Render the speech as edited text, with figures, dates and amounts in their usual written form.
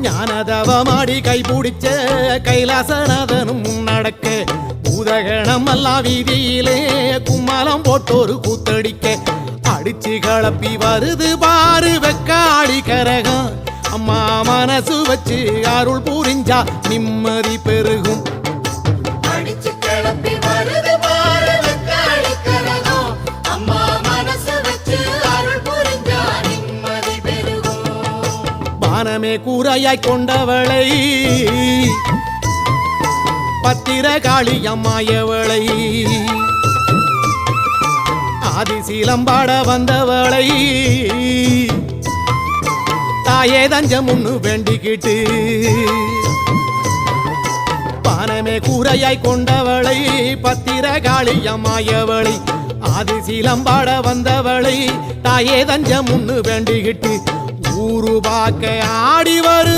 ஞானதவமாடி கைபிடிச்ச கைலாசநாதனும் நடக்க பூதகணம் எல்லாம் வீதியிலே கும்மாலம் போட்டோரு கூத்தடிக்க அடிச்சு கலப்பி வருது பாரு வெக்காளி கரகம் அம்மா மனசு வச்சு அருள் புரிஞ்சா நிம்மதி பெருகும் அடிச்சு கிளப்பி வருது பாரு வெக்காளி கரகம் அம்மா மனசு வச்சு அருள் புரிஞ்சா நிம்மதி பெருகும் பானமே கூரையாய் கொண்டவளை பத்திரகாளி அம்மாயவளை ஆதிசீலம்பாட வந்தவளை தாயே தஞ்சம் ஒண்ணு வேண்டிக்கிட்டு பானமே கூரையாய் கொண்டவளை பத்திரகாளி அம்மாயவளை ஆதிசீலம்பாட வந்தவளை தாயே தஞ்சம் ஒண்ணு வேண்டிக்கிட்டு ஊரு பார்க்க ஆடி வருது